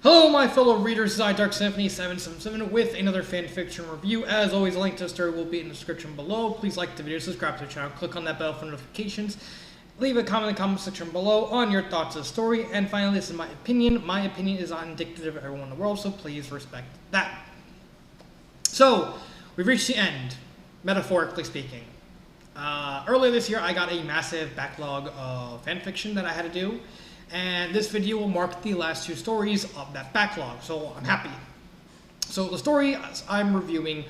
Hello, my fellow readers. This is iDarkSymphony777 with another fanfiction review. As always, a link to the story will be in the description below. Please like the video, subscribe to the channel, click on that bell for notifications. Leave a comment in the comment section below on your thoughts of the story. And finally, this is my opinion. My opinion is not indicative of everyone in the world, so please respect that. So, we've reached the end, metaphorically speaking. Earlier this year, I got a massive backlog of fanfiction that I had to do. And this video will mark the last two stories of that backlog, so I'm happy. So the stories I'm reviewing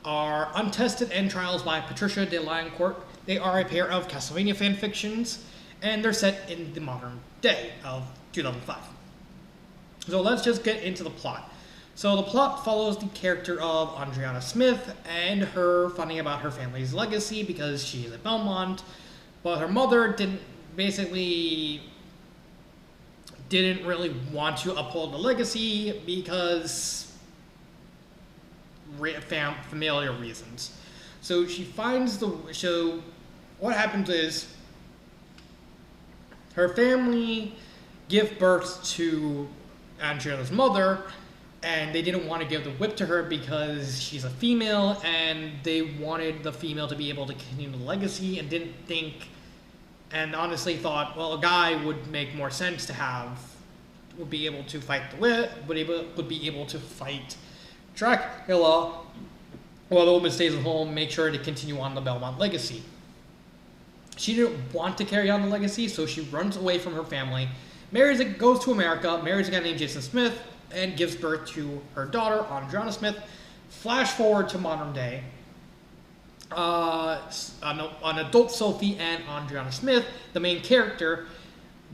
are Untested and Trials by Patricia de Lancourt. They are a pair of Castlevania fanfictions, and they're set in the modern day of 2005. So let's just get into the plot. So the plot follows the character of Adriana Smith and her finding about her family's legacy because she is at Belmont, but her mother didn't really want to uphold the legacy because familiar reasons. So she finds so what happens is her family give birth to Andrea's mother, and they didn't want to give the whip to her because she's a female, and they wanted the female to be able to continue the legacy, and didn't think, and honestly thought, well, a guy would make more sense to have, would be able to fight the whip, would be able to fight Dracula, while the woman stays at home, make sure to continue on the Belmont legacy. She didn't want to carry on the legacy, so she runs away from her family, goes to America, marries a guy named Jason Smith, and gives birth to her daughter, Adriana Smith. Flash forward to modern day. An adult Sophie and Adriana Smith, the main character,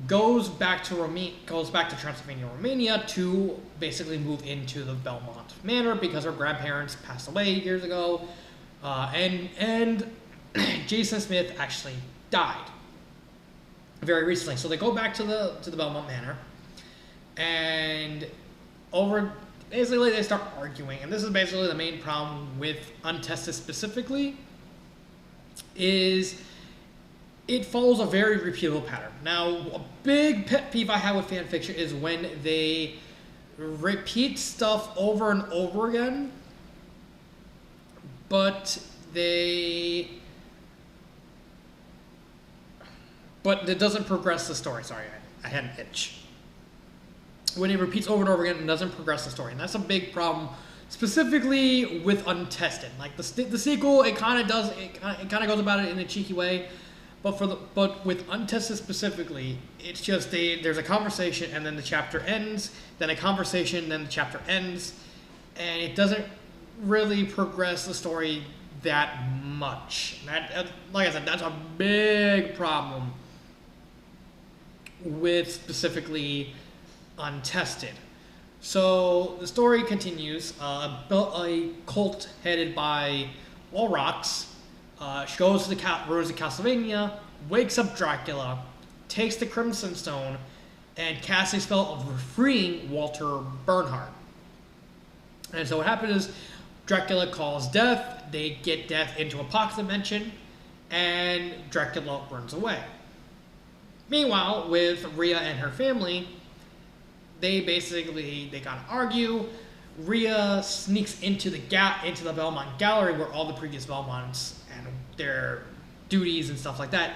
goes back to Transylvania, Romania to basically move into the Belmont Manor because her grandparents passed away years ago, and Jason Smith actually died very recently. So they go back to the Belmont Manor, and basically they start arguing, and this is basically the main problem with Untested specifically, is it follows a very repeatable pattern. Now, a big pet peeve I have with fanfiction is when they repeat stuff over and over again, but it doesn't progress the story. Sorry, I had an itch. When it repeats over and over again and doesn't progress the story, and that's a big problem, specifically with Untested. Like the sequel, it kind of goes about it in a cheeky way. But with Untested specifically, it's just there's a conversation and then the chapter ends, then a conversation, then the chapter ends, and it doesn't really progress the story that much. That, like I said, that's a big problem with specifically Untested. So the story continues. A cult headed by Walrocks she goes to the ruins of Castlevania, wakes up Dracula, takes the Crimson Stone, and casts a spell of freeing Walter Bernhardt. And so what happens is Dracula calls Death, they get Death into a pocket dimension, and Dracula runs away. Meanwhile, with Rhea and her family, they kind of argue. Rhea sneaks into the Belmont Gallery where all the previous Belmonts and their duties and stuff like that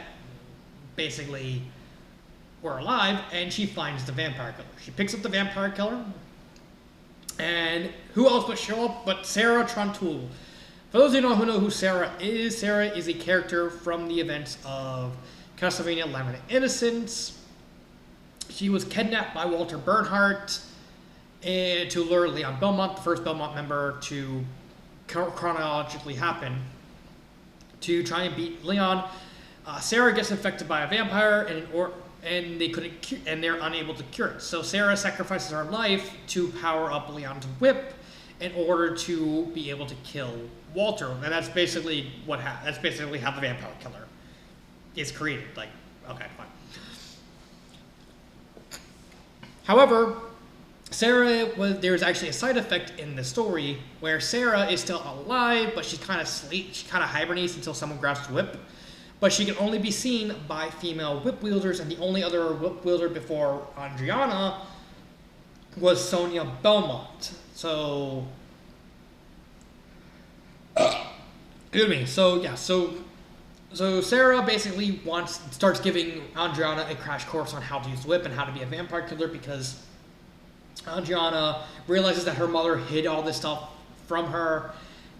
basically were alive, and she finds the vampire killer. She picks up the vampire killer, and who else would show up but Sarah Trontul. For those of you who know who Sarah is a character from the events of Castlevania Lament of Innocence. She was kidnapped by Walter Bernhardt and to lure Leon Belmont, the first Belmont member to chronologically happen, to try and beat Leon. Sarah gets infected by a vampire, and they're unable to cure it. So Sarah sacrifices her life to power up Leon's whip in order to be able to kill Walter, and that's basically that's basically how the vampire killer is created. Like, okay, fine. However, there's actually a side effect in the story where Sarah is still alive, but she kind of hibernates until someone grabs the whip. But she can only be seen by female whip wielders, and the only other whip wielder before Adriana was Sonia Belmont. So, excuse me. So Sarah basically starts giving Andriana a crash course on how to use the whip and how to be a vampire killer, because Andriana realizes that her mother hid all this stuff from her,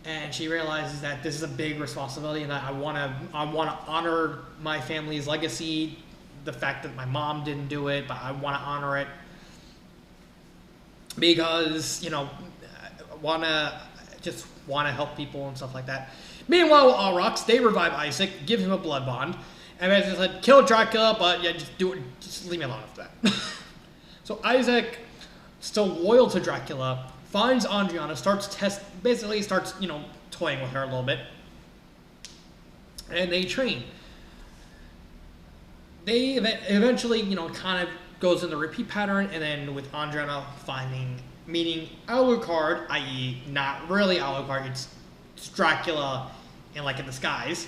and she realizes that this is a big responsibility, and I want to honor my family's legacy. The fact that my mom didn't do it, but I want to honor it because I want to help people and stuff like that. Meanwhile, Aurochs, they revive Isaac, give him a blood bond, and they just like kill Dracula, but yeah, just do it. Just leave me alone after that. So Isaac, still loyal to Dracula, finds Andriana, starts toying with her a little bit, and they train. They eventually, kind of goes in the repeat pattern, and then with Andriana meeting Alucard, i.e., not really Alucard, it's Dracula in disguise.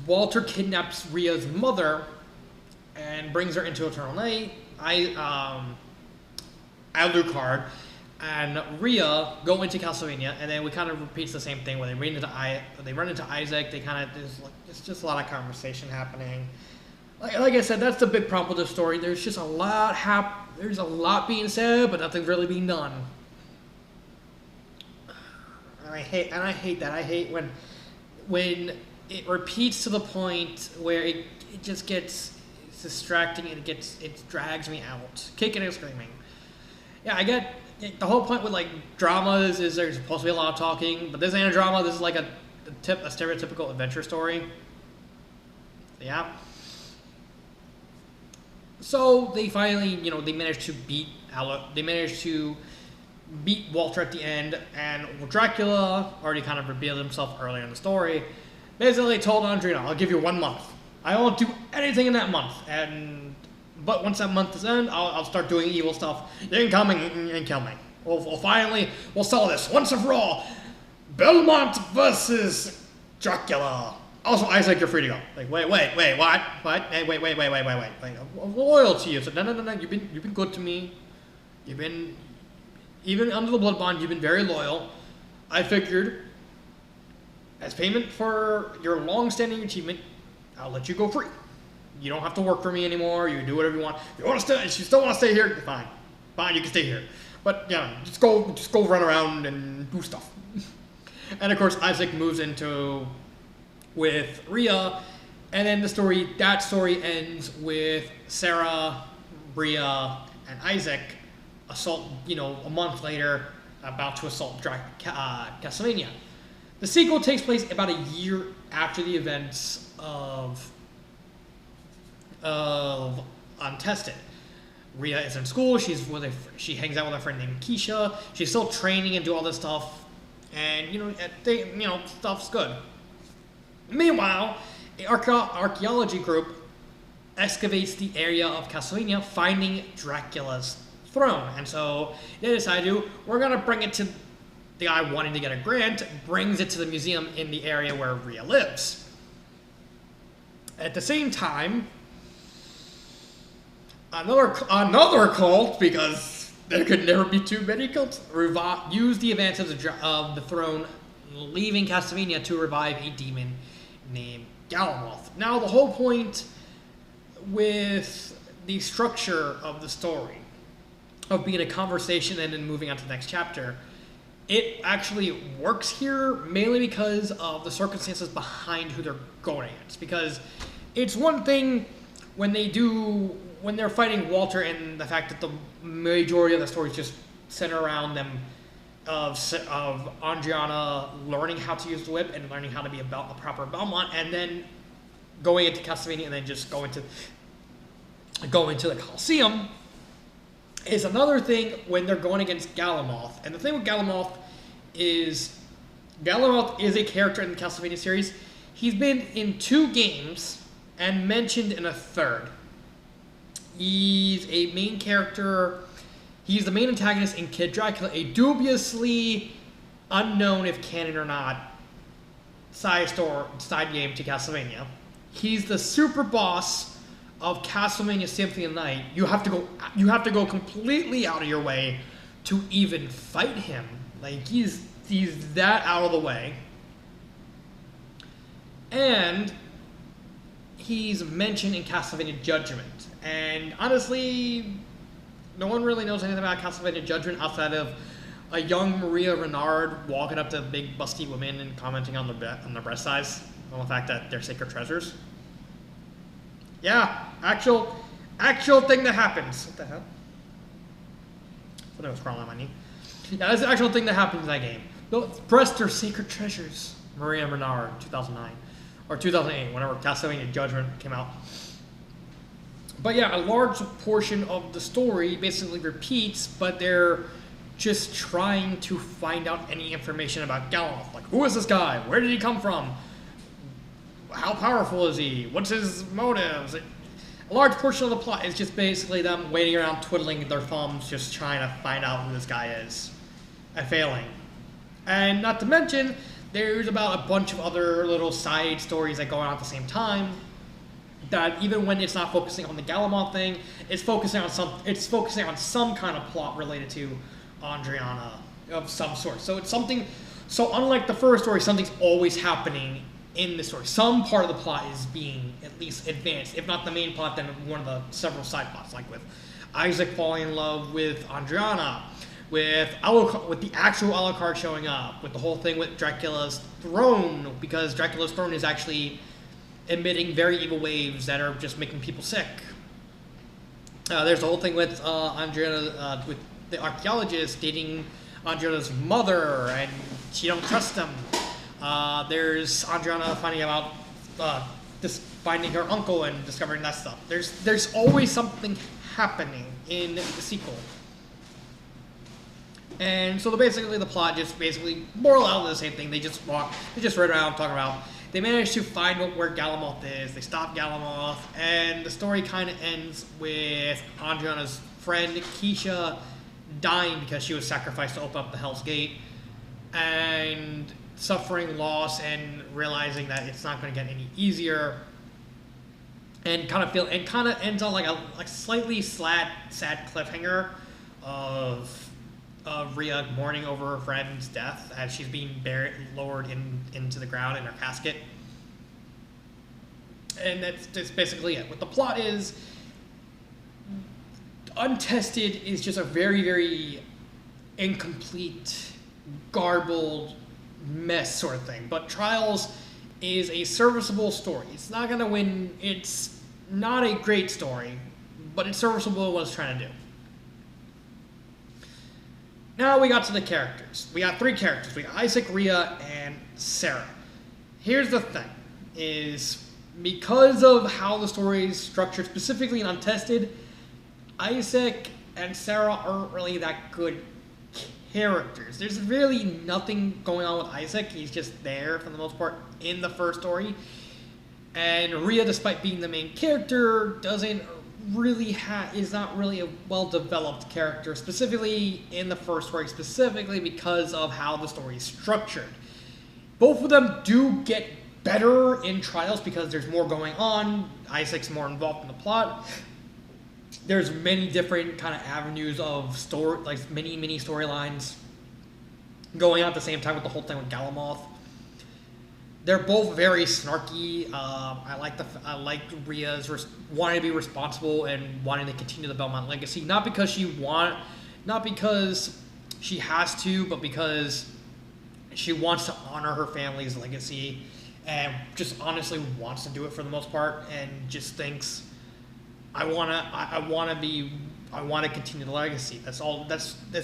Walter kidnaps Rhea's mother and brings her into Eternal Night. Alucard and Rhea go into Castlevania, and then we kind of repeats the same thing where they run into Isaac. They kind of there's just a lot of conversation happening. Like I said, that's the big problem with this story. There's just a lot there's a lot being said, but nothing's really being done. And I hate that. I hate when it repeats to the point where it just gets distracting, and it drags me out, kicking and screaming. Yeah, I get the whole point with dramas is there's supposed to be a lot of talking, but this ain't a drama. This is a stereotypical adventure story. Yeah. So they finally, they managed to beat Walter at the end, and Dracula already kind of revealed himself earlier in the story. Basically told Andriana, I'll give you 1 month. I won't do anything in that month, but once that month is in, I'll start doing evil stuff. You can come and kill me. We'll settle this once and for all. Belmont versus Dracula. Also, Isaac, you're free to go. Wait, what? What? Hey, wait. I'm loyal to you. So no. You've been good to me. You've been, even under the blood bond, you've been very loyal. I figured, as payment for your long-standing achievement, I'll let you go free. You don't have to work for me anymore. You can do whatever you want. If you still want to stay here, fine. Fine, you can stay here. But just go run around and do stuff. And of course, Isaac moves into with Rhea, and then that story ends with Sarah, Rhea, and Isaac a month later, about to assault Castlevania. The sequel takes place about a year after the events of Untested. Rhea is in school. She hangs out with a friend named Keisha. She's still training and do all this stuff, and stuff's good. Meanwhile, an archaeology group excavates the area of Castlevania, finding Dracula's throne, and so they decide we're gonna bring it to the guy wanting to get a grant. Brings it to the museum in the area where Rhea lives. At the same time, another cult, because there could never be too many cults, use the advances of the throne, leaving Castlevania to revive a demon named Galamoth. Now, the whole point with the structure of the story, of being a conversation and then moving on to the next chapter, it actually works here mainly because of the circumstances behind who they're going against. Because it's one thing when they're fighting Walter, and the fact that the majority of the stories just center around them of Andriana learning how to use the whip and learning how to be a proper Belmont, and then going into Castlevania and then just going to the Colosseum. Is another thing when they're going against Galamoth. And the thing with Galamoth is a character in the Castlevania series. He's been in 2 games and mentioned in a 3rd. He's a main character. He's the main antagonist in Kid Dracula, a dubiously unknown if canon or not side game to Castlevania. He's the super boss of Castlevania Symphony of the Night. You have to go completely out of your way to even fight him. Like he's that out of the way. And he's mentioned in Castlevania Judgment. And honestly, no one really knows anything about Castlevania Judgment outside of a young Maria Renard walking up to big busty women and commenting on the breast size, on the fact that they're sacred treasures. Yeah, actual thing that happens. What the hell? Something was crawling on my knee. Yeah, that's the actual thing that happens in that game. Those breasts are sacred treasures. Maria Renard, 2009. Or 2008, whenever Castlevania Judgment came out. But yeah, a large portion of the story basically repeats, but they're just trying to find out any information about Galamoth. Like, who is this guy? Where did he come from? How powerful is he? What's his motives? A large portion of the plot is just basically them waiting around twiddling their thumbs, just trying to find out who this guy is, and failing. And not to mention, there's about a bunch of other little side stories that go on at the same time, that even when it's not focusing on the Galamoth thing, it's focusing on some kind of plot related to Andriana of some sort. So it's something. So unlike the first story, something's always happening in the story. Some part of the plot is being at least advanced, if not the main plot, then one of the several side plots, like with Isaac falling in love with Andriana, with the actual Alucard showing up, with the whole thing with Dracula's throne, because Dracula's throne is actually emitting very evil waves that are just making people sick. There's the whole thing with Andriana, with the archaeologist dating Andriana's mother, and she don't trust him. There's Andriana finding out, finding her uncle and discovering that stuff. There's always something happening in the sequel. And so basically the plot just basically boiled out of the same thing. They just run around talking about, they managed to find where Galamoth is, they stop Galamoth, and the story kind of ends with Andriana's friend Keisha dying because she was sacrificed to open up the Hell's Gate, and suffering loss and realizing that it's not going to get any easier, and kind of ends on like a slightly sad cliffhanger of Rhea mourning over her friend's death as she's being lowered into the ground in her casket. And that's basically it. What the plot is, Untested is just a very, very incomplete, garbled mess sort of thing. But Trials is a serviceable story. It's not going to win. It's not a great story, but it's serviceable in what it's trying to do. Now we got to the characters. We got three characters. We got Isaac, Rhea, and Sarah. Here's the thing, is because of how the story is structured, specifically in Untested, Isaac and Sarah aren't really that good characters. There's really nothing going on with Isaac. He's just there for the most part in the first story. And Rhea, despite being the main character, is not really a well-developed character, specifically in the first story, specifically because of how the story is structured. Both of them do get better in Trials because there's more going on. Isaac's more involved in the plot. There's many different kind of avenues of story, like many storylines going on at the same time with the whole thing with Galamoth. They're both very snarky. I like Rhea's wanting to be responsible and wanting to continue the Belmont legacy, not because she has to, but because she wants to honor her family's legacy and just honestly wants to do it for the most part, and just thinks, I want to continue the legacy. That's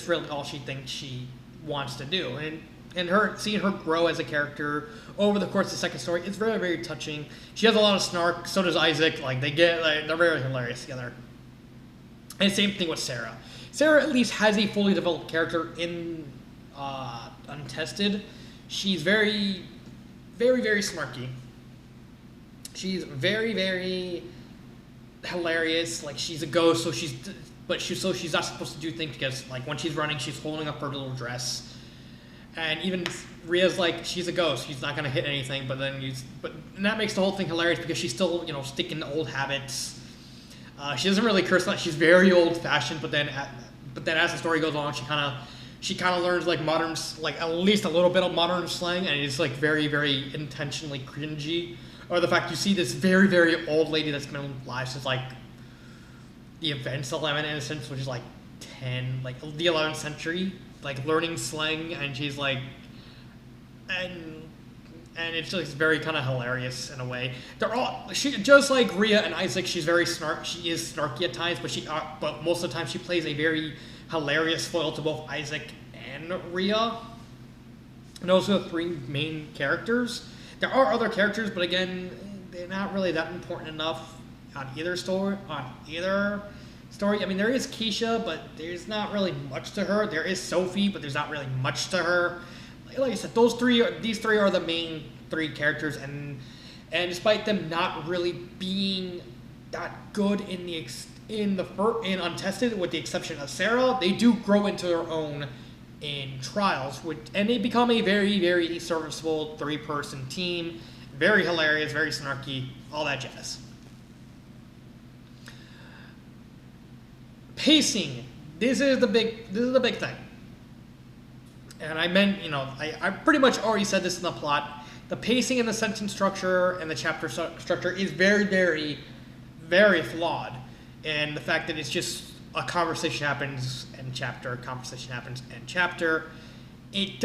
really all she thinks she wants to do. And seeing her grow as a character over the course of the second story, it's very, very touching. She has a lot of snark. So does Isaac. They're very hilarious together. And same thing with Sarah. Sarah at least has a fully developed character in Untested. She's very, very, very snarky. She's very, very hilarious. Like, she's a ghost, so she's not supposed to do things because, like, when she's running, she's holding up her little dress. And even Ria's like, she's a ghost. She's not gonna hit anything. But then and that makes the whole thing hilarious because she's still, sticking to old habits. She doesn't really curse a lot. She's very old-fashioned. But then as the story goes on, she kind of learns like modern, like at least a little bit of modern slang, and it's like very, very intentionally cringy. Or the fact you see this very, very old lady that's been alive since like the events of Lemon Innocence, which is like the 11th century, like learning slang, and she's like, and it's just very kind of hilarious in a way. She just like Ria and Isaac. She is snarky at times, but most of the time she plays a very hilarious foil to both Isaac and Ria. And those are the three main characters. There are other characters, but again, they're not really that important enough on either story. I mean, there is Keisha, but there's not really much to her. There is Sophie, but there's not really much to her. Like I said, these three are the main three characters, and despite them not really being that good in Untested, with the exception of Sarah, they do grow into their own in Trials, and they become a very, very serviceable three-person team. Very hilarious, very snarky, all that jazz. Pacing. This is the big thing. And I meant, I pretty much already said this in the plot. The pacing and the sentence structure and the chapter structure is very, very, very flawed. And the fact that it's just a conversation happens and chapter, conversation happens and chapter, it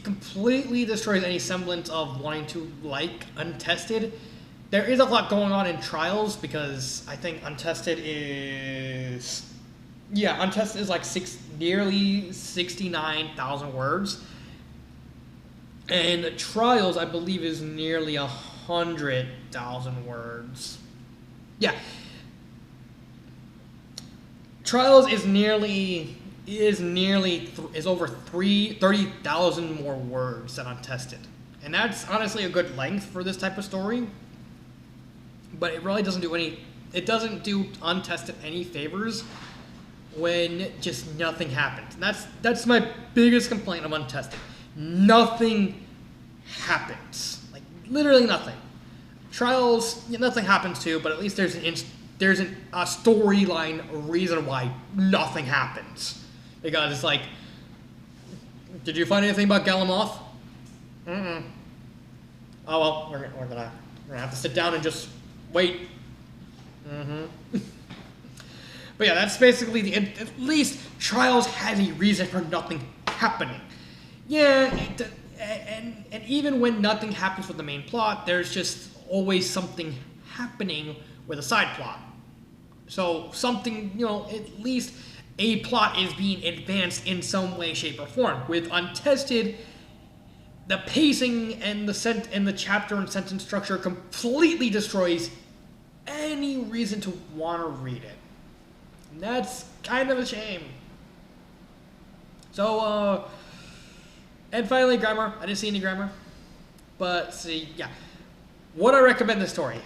completely destroys any semblance of wanting to like Untested. There is a lot going on in Trials because I think Untested is like nearly 69,000 words. And Trials, I believe, is nearly 100,000 words. Yeah. Trials is over 30,000 more words than Untested. And that's honestly a good length for this type of story. But it really doesn't do Untested any favors when just nothing happens. And that's my biggest complaint of Untested. Nothing happens. Like literally nothing. Trials, nothing happens too, but at least there's a storyline reason why nothing happens. Because it's like, did you find anything about Galamoth? Mm-mm. Oh well, we're gonna have to sit down and just wait. Mm-hmm. But yeah, that's basically at least Trials has a reason for nothing happening. Yeah, and even when nothing happens with the main plot, there's just always something happening with a side plot. So something, at least a plot is being advanced in some way, shape, or form. With Untested, the pacing and the chapter and sentence structure completely destroys any reason to want to read it. And that's kind of a shame. So, and finally, grammar. I didn't see any grammar. But, see, yeah. Would I recommend this story?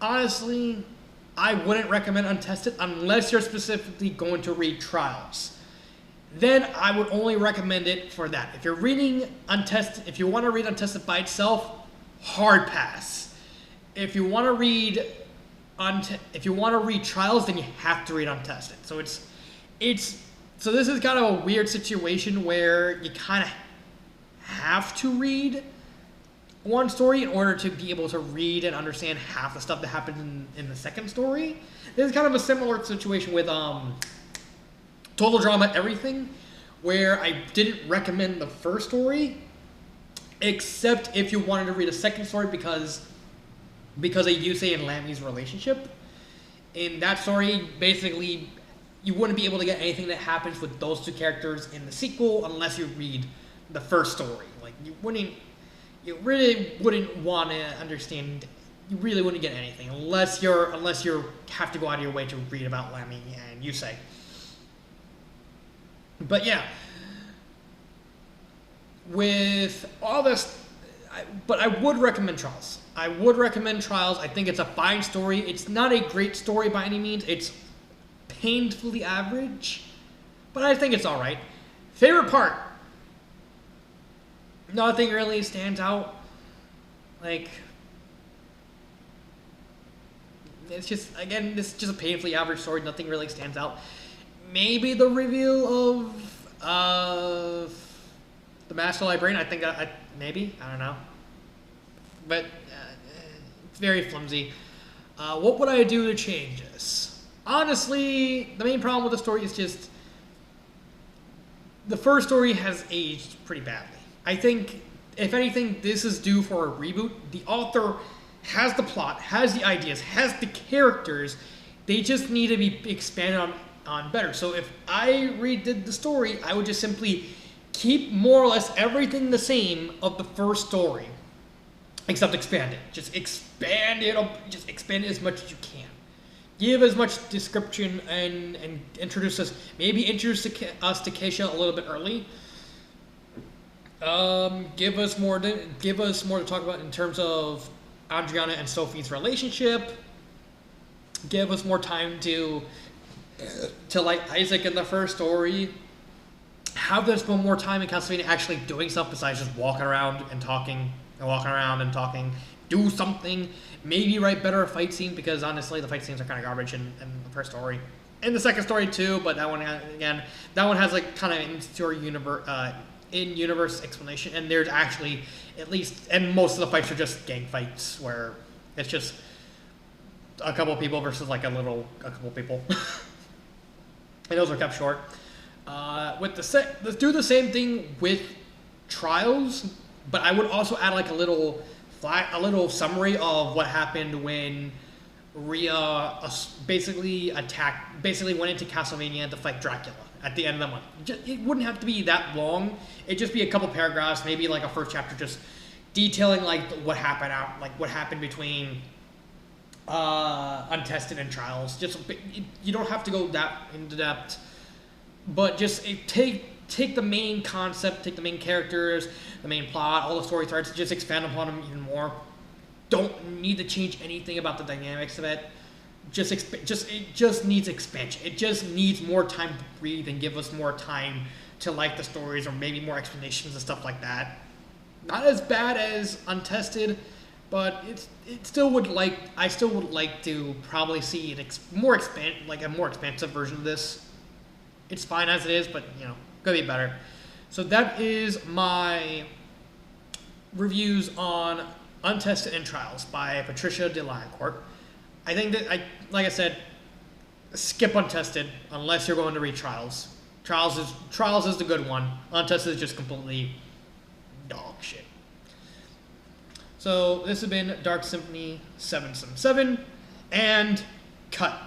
Honestly, I wouldn't recommend Untested unless you're specifically going to read Trials. Then I would only recommend it for that. If you're reading Untested, if you want to read Untested by itself, hard pass. If you want to read Trials, then you have to read Untested. So so this is kind of a weird situation where you kind of have to read one story in order to be able to read and understand half the stuff that happens in the second story. This is kind of a similar situation with Total Drama Everything, where I didn't recommend the first story, except if you wanted to read a second story because of Yusei and Lami's relationship. In that story, basically, you wouldn't be able to get anything that happens with those two characters in the sequel unless you read the first story. Like, you really wouldn't want to understand. You really wouldn't get anything unless you have to go out of your way to read about Lami and Yusei. But yeah, with all this, but I would recommend Trials. I would recommend Trials. I think it's a fine story. It's not a great story by any means. It's painfully average, but I think it's all right. Favorite part, Nothing really stands out. Like, it's just, again, this is just a painfully average story. Nothing really stands out. Maybe the reveal of the Master Librarian. I think maybe, I don't know. But it's very flimsy. What would I do to change this? Honestly, the main problem with the story is just the first story has aged pretty badly. I think, if anything, this is due for a reboot. The author has the plot, has the ideas, has the characters. They just need to be expanded on better. So if I redid the story, I would just simply keep more or less everything the same of the first story, except expand it. Just expand it as much as you can. Give as much description and introduce us. Maybe introduce us to Keisha a little bit early. Give us more to talk about in terms of Adriana and Sophie's relationship. Give us more time to like Isaac in the first story. Have them spend more time in Castlevania actually doing stuff besides just walking around and talking. Do something. Maybe write better a fight scene, because honestly the fight scenes are kind of garbage in the first story. In the second story too, but that one has like kind of in-story in-universe explanation, and there's actually at least, and most of the fights are just gang fights where it's just a couple people versus like a couple people. And those are kept short. Let's do the same thing with Trials, but I would also add like a little summary of what happened when Rhea basically went into Castlevania to fight Dracula at the end of the month. It wouldn't have to be that long. It'd just be a couple paragraphs, maybe like a first chapter, just detailing like what happened between Untested and Trials. Just, you don't have to go that into depth, but just take the main concept, take the main characters, the main plot, all the story threads, just expand upon them even more. Don't need to change anything about the dynamics of it. It just needs expansion. It just needs more time to breathe and give us more time to like the stories, or maybe more explanations and stuff like that. Not as bad as Untested, but I still would like to probably see a more expansive version of this. It's fine as it is, but could be better. So that is my reviews on Untested and Trials by Patricia de Lancourt. I think that, like I said, skip Untested unless you're going to read Trials. Trials is the good one. Untested is just completely dog shit. So this has been Dark Symphony 777, and cut.